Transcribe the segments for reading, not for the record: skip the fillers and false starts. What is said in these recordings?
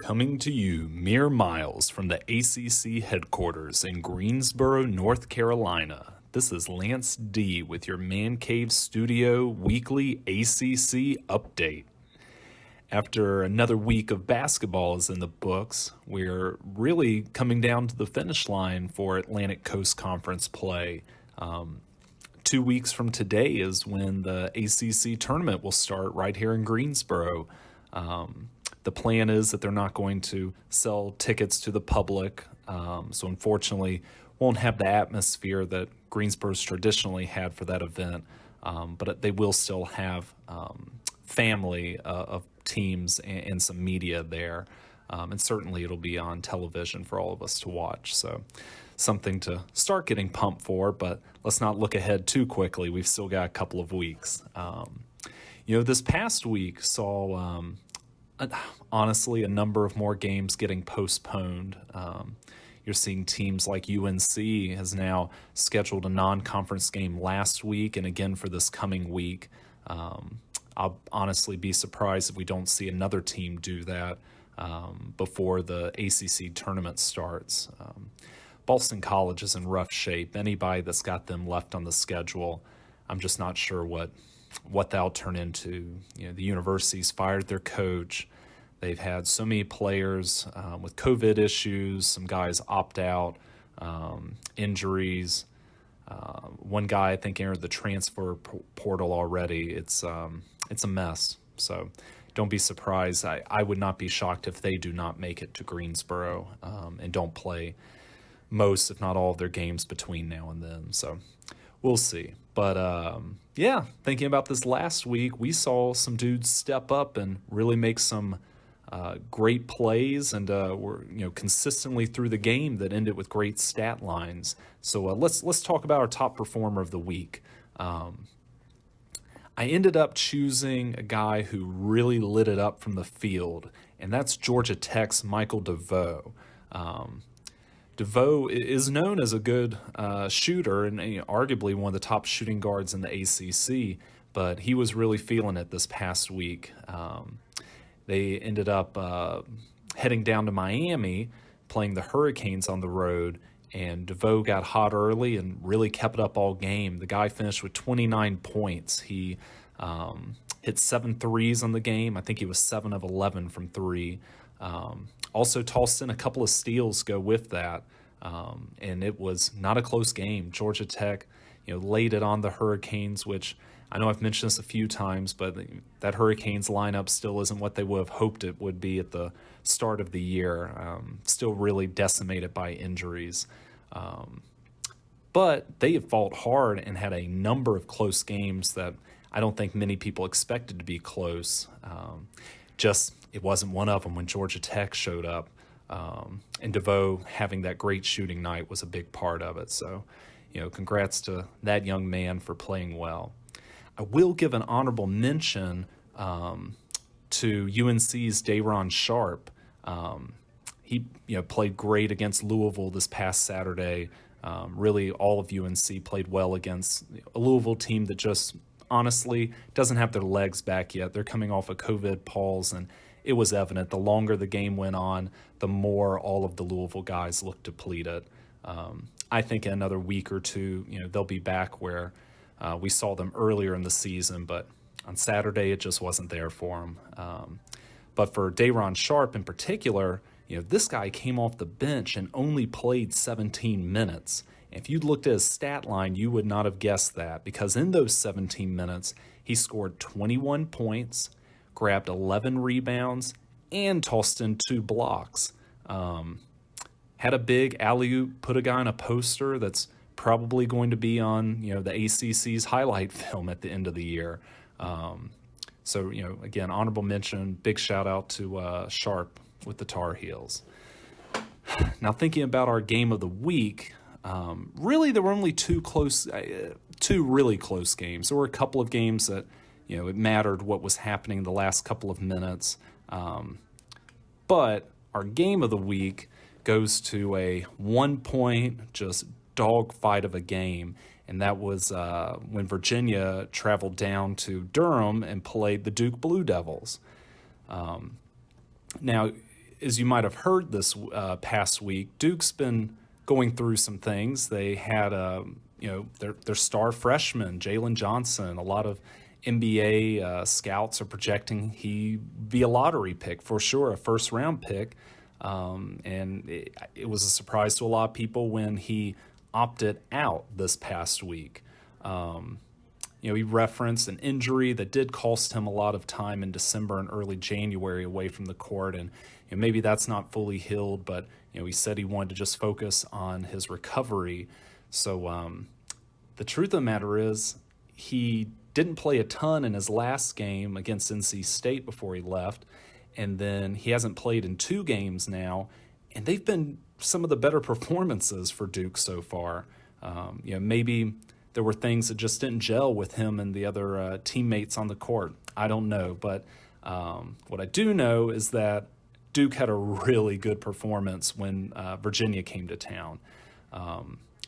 Coming to you mere miles from the ACC headquarters in Greensboro, North Carolina, this is Lance D. with your Man Cave Studio weekly ACC update. After another week of basketball is in the books, we're really coming down to the finish line for Atlantic Coast Conference play. 2 weeks from today is when the ACC tournament will start right here in Greensboro. The plan is that they're not going to sell tickets to the public, so unfortunately won't have the atmosphere that Greensboro's traditionally had for that event, but they will still have family of teams and some media there, and certainly it'll be on television for all of us to watch, so something to start getting pumped for, but let's not look ahead too quickly. We've still got a couple of weeks. This past week saw honestly a number of more games getting postponed. You're seeing teams like UNC has now scheduled a non-conference game last week and again for this coming week. I'll honestly be surprised if we don't see another team do that before the ACC tournament starts. Boston College is in rough shape. Anybody that's got them left on the schedule, I'm just not sure what that'll turn into. The university's fired their coach. They've had so many players with COVID issues, some guys opt out, injuries. One guy I think entered the transfer portal already. It's a mess. So don't be surprised. I would not be shocked if they do not make it to Greensboro and don't play most, if not all, of their games between now and then. So we'll see. But thinking about this last week, we saw some dudes step up and really make some great plays, and were consistently through the game that ended with great stat lines. So let's talk about our top performer of the week. I ended up choosing a guy who really lit it up from the field, and that's Georgia Tech's Michael DeVoe. DeVoe is known as a good shooter and arguably one of the top shooting guards in the ACC, but he was really feeling it this past week. They ended up heading down to Miami, playing the Hurricanes on the road, and DeVoe got hot early and really kept it up all game. The guy finished with 29 points. He hit 7 threes on the game. I think he was 7 of 11 from three. Also tossed in a couple of steals go with that, and it was not a close game. Georgia Tech, laid it on the Hurricanes, which I know I've mentioned this a few times, but that Hurricanes lineup still isn't what they would have hoped it would be at the start of the year. Still really decimated by injuries. But they have fought hard and had a number of close games that I don't think many people expected to be close. It wasn't one of them when Georgia Tech showed up. And DeVoe having that great shooting night was a big part of it. So, congrats to that young man for playing well. I will give an honorable mention to UNC's Day'Ron Sharpe. He played great against Louisville this past Saturday. Really, all of UNC played well against a Louisville team that just honestly doesn't have their legs back yet. They're coming off a COVID pause, and it was evident the longer the game went on, the more all of the Louisville guys looked depleted. I think in another week or two, they'll be back where we saw them earlier in the season, but on Saturday it just wasn't there for them. But for Day'Ron Sharpe in particular, this guy came off the bench and only played 17 minutes. If you'd looked at his stat line, you would not have guessed that, because in those 17 minutes, he scored 21 points, grabbed 11 rebounds, and tossed in 2 blocks. Had a big alley-oop, put a guy on a poster that's probably going to be on the ACC's highlight film at the end of the year. So again, honorable mention, big shout out to Sharpe with the Tar Heels. Now thinking about our game of the week, really there were only two really close games. There were a couple of games that it mattered what was happening the last couple of minutes, but our game of the week goes to a 1-point just dogfight of a game, and that was when Virginia traveled down to Durham and played the Duke Blue Devils. Now, as you might have heard this past week, Duke's been going through some things. They had, their star freshman, Jalen Johnson. A lot of NBA scouts are projecting he be a lottery pick for sure, a first round pick. And it was a surprise to a lot of people when he opted out this past week. He referenced an injury that did cost him a lot of time in December and early January away from the court, and maybe that's not fully healed, but he said he wanted to just focus on his recovery. So the truth of the matter is he didn't play a ton in his last game against NC State before he left, and then he hasn't played in 2 games now, and they've been some of the better performances for Duke so far. Maybe there were things that just didn't gel with him and the other teammates on the court. I don't know, but what I do know is that Duke had a really good performance when Virginia came to town.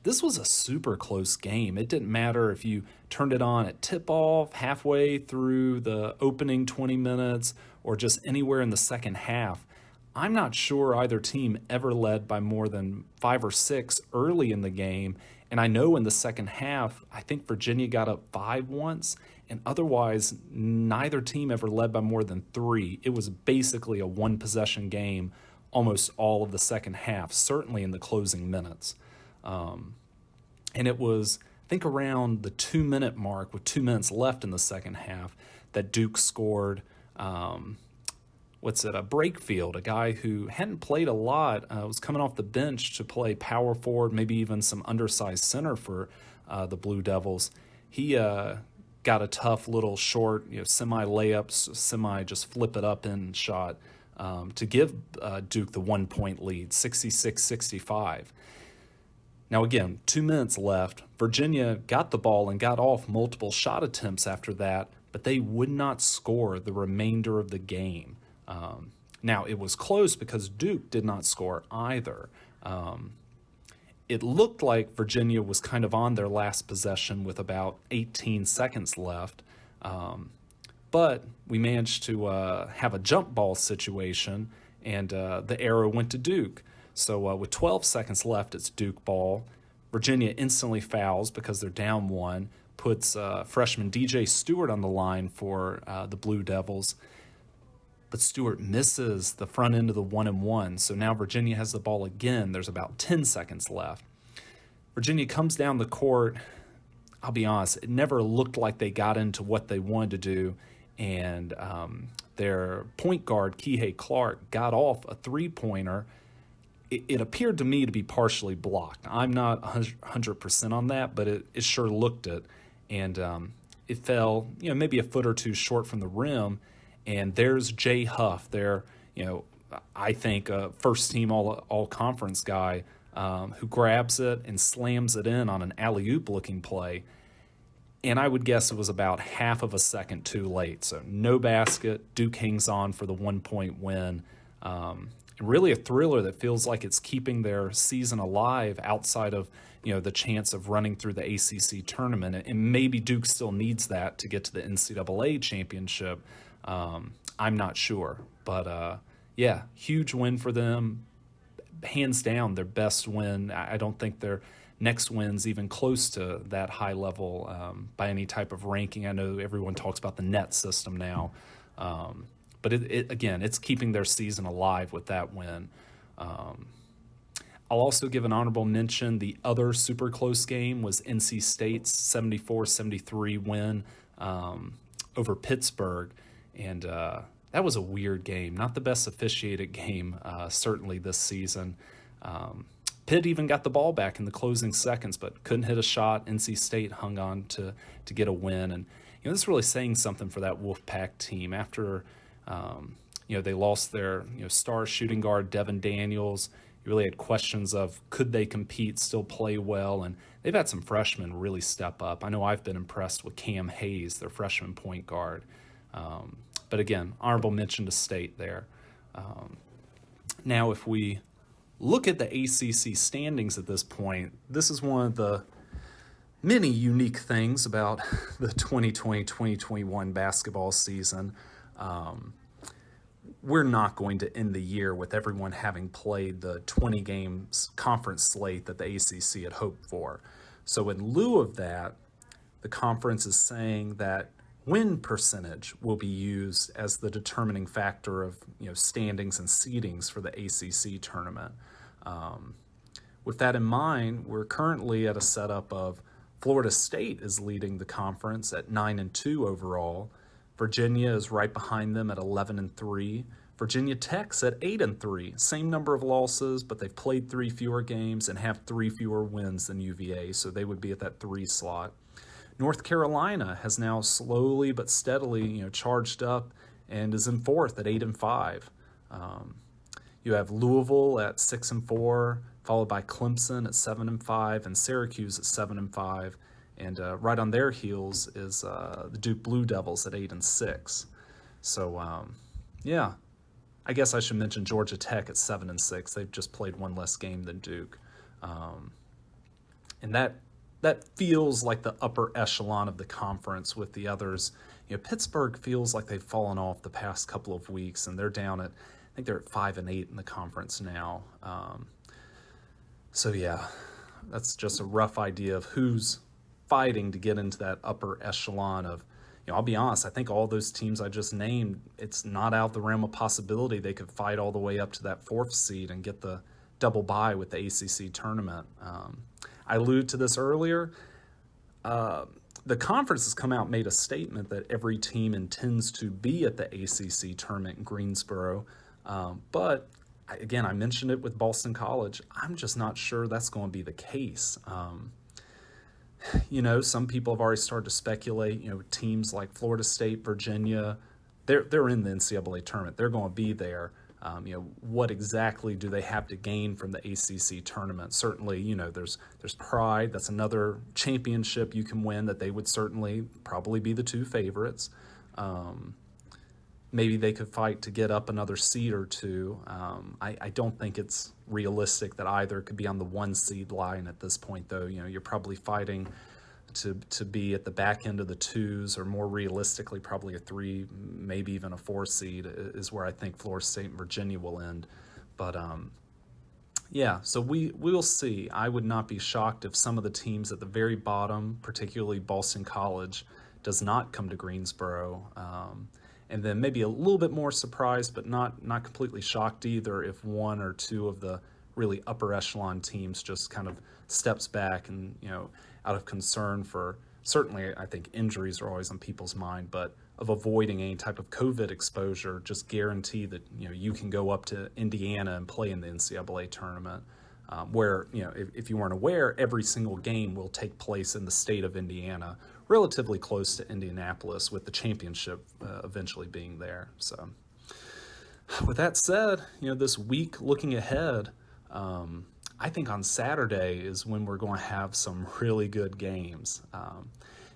This was a super close game. It didn't matter if you turned it on at tip-off, halfway through the opening 20 minutes, or just anywhere in the second half. I'm not sure either team ever led by more than 5 or 6 early in the game. And I know in the second half, I think Virginia got up 5 once, and otherwise neither team ever led by more than 3. It was basically a 1-possession game almost all of the second half, certainly in the closing minutes. And it was, I think, around the 2-minute mark with 2 minutes left in the second half that Duke scored, Brakefield, a guy who hadn't played a lot, was coming off the bench to play power forward, maybe even some undersized center for the Blue Devils. He got a tough little short, semi layups, semi just flip it up in shot to give Duke the 1-point lead, 66-65. Now again, 2 minutes left. Virginia got the ball and got off multiple shot attempts after that, but they would not score the remainder of the game. Now, it was close because Duke did not score either. It looked like Virginia was kind of on their last possession with about 18 seconds left, but we managed to have a jump ball situation, and the arrow went to Duke. So with 12 seconds left, it's Duke ball. Virginia instantly fouls because they're down 1, puts freshman DJ Stewart on the line for the Blue Devils. But Stewart misses the front end of the 1-and-1, so now Virginia has the ball again. There's about 10 seconds left. Virginia comes down the court. I'll be honest, it never looked like they got into what they wanted to do, and their point guard, Kihei Clark, got off a 3-pointer. It appeared to me to be partially blocked. I'm not 100% on that, but it sure looked it, and it fell maybe a foot or two short from the rim. And there's Jay Huff, their, I think a first-team all-conference guy who grabs it and slams it in on an alley-oop looking play. And I would guess it was about half of a second too late. So no basket. Duke hangs on for the 1-point win. Really a thriller that feels like it's keeping their season alive outside of the chance of running through the ACC tournament. And maybe Duke still needs that to get to the NCAA championship. I'm not sure, but huge win for them. Hands down, their best win. I don't think their next win's even close to that high level by any type of ranking. I know everyone talks about the net system now, but again, it's keeping their season alive with that win. I'll also give an honorable mention. The other super close game was NC State's 74-73 win over Pittsburgh. And that was a weird game, not the best officiated game, certainly this season. Pitt even got the ball back in the closing seconds, but couldn't hit a shot. NC State hung on to get a win. And, this is really saying something for that Wolfpack team. After, they lost their, star shooting guard, Devin Daniels. You really had questions of could they compete, still play well. And they've had some freshmen really step up. I know I've been impressed with Cam Hayes, their freshman point guard. But again, honorable mention to State there. Now, if we look at the ACC standings at this point, this is one of the many unique things about the 2020-2021 basketball season. we're not going to end the year with everyone having played the 20 games conference slate that the ACC had hoped for. So in lieu of that, the conference is saying that win percentage will be used as the determining factor of standings and seedings for the ACC tournament. With that in mind, we're currently at a setup of Florida State is leading the conference at 9-2 overall. Virginia is right behind them at 11-3. Virginia Tech's at 8-3, same number of losses, but they've played 3 fewer games and have 3 fewer wins than UVA, so they would be at that 3 slot. North Carolina has now slowly but steadily, charged up and is in 4th at 8-5. You have Louisville at 6-4, followed by Clemson at 7-5, and Syracuse at 7-5. And right on their heels is the Duke Blue Devils at 8-6. So, yeah, I guess I should mention Georgia Tech at 7-6. They've just played one less game than Duke, and that feels like the upper echelon of the conference. With the others, Pittsburgh feels like they've fallen off the past couple of weeks, and they're down at, I think they're at 5-8 in the conference now. So yeah, that's just a rough idea of who's fighting to get into that upper echelon of, I'll be honest, I think all those teams I just named, it's not out of the realm of possibility they could fight all the way up to that 4th seed and get the double bye with the ACC tournament. I alluded to this earlier. The conference has come out and made a statement that every team intends to be at the ACC tournament in Greensboro, but again, I mentioned it with Boston College. I'm just not sure that's going to be the case. Some people have already started to speculate, teams like Florida State, Virginia, they're in the NCAA tournament. They're going to be there. What exactly do they have to gain from the ACC tournament? Certainly, there's pride. That's another championship you can win that they would certainly probably be the 2 favorites. Maybe they could fight to get up another seed or 2. I don't think it's realistic that either could be on the 1 seed line at this point, though. You're probably fighting to be at the back end of the 2s, or more realistically, probably a 3, maybe even a 4 seed is where I think Florida State and Virginia will end. But yeah, so we will see. I would not be shocked if some of the teams at the very bottom, particularly Boston College, does not come to Greensboro. And then maybe a little bit more surprised, but not completely shocked either, if 1 or 2 of the really upper echelon teams just kind of steps back and, out of concern for, certainly I think injuries are always on people's mind, but of avoiding any type of COVID exposure, just guarantee that, you can go up to Indiana and play in the NCAA tournament, where, if you weren't aware, every single game will take place in the state of Indiana, relatively close to Indianapolis, with the championship eventually being there. So with that said, this week looking ahead, I think on Saturday is when we're going to have some really good games.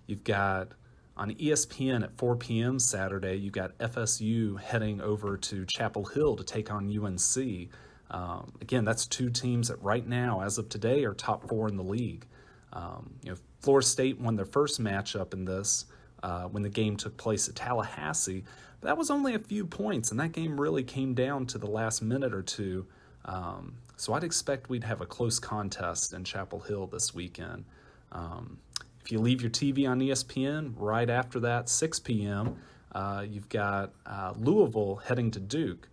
You've got on ESPN at 4 p.m. Saturday, you've got FSU heading over to Chapel Hill to take on UNC. Again, that's 2 teams that right now, as of today, are top 4 in the league. Florida State won their first matchup in this when the game took place at Tallahassee. But that was only a few points, and that game really came down to the last minute or 2. So I'd expect we'd have a close contest in Chapel Hill this weekend. If you leave your TV on ESPN, right after that, 6 p.m., you've got Louisville heading to Duke.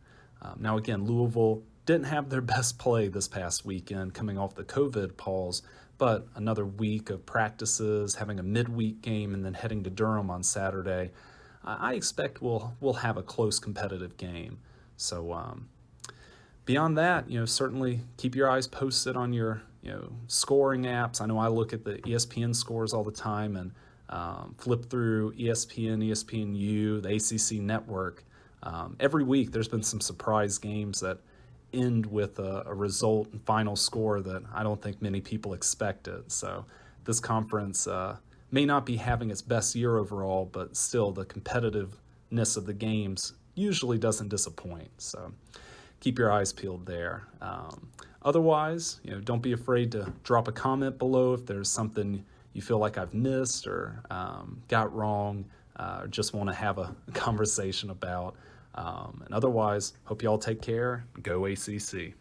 Now, again, Louisville didn't have their best play this past weekend, coming off the COVID pause, but another week of practices, having a midweek game, and then heading to Durham on Saturday. I expect we'll have a close competitive game. So beyond that, certainly keep your eyes posted on your scoring apps. I know I look at the ESPN scores all the time and flip through ESPN, ESPNU, the ACC network. Every week there's been some surprise games that end with a result and final score that I don't think many people expected. So this conference may not be having its best year overall, but still the competitiveness of the games usually doesn't disappoint. So keep your eyes peeled there. Otherwise, don't be afraid to drop a comment below if there's something you feel like I've missed or got wrong, or just want to have a conversation about. And otherwise, hope you all take care. Go ACC.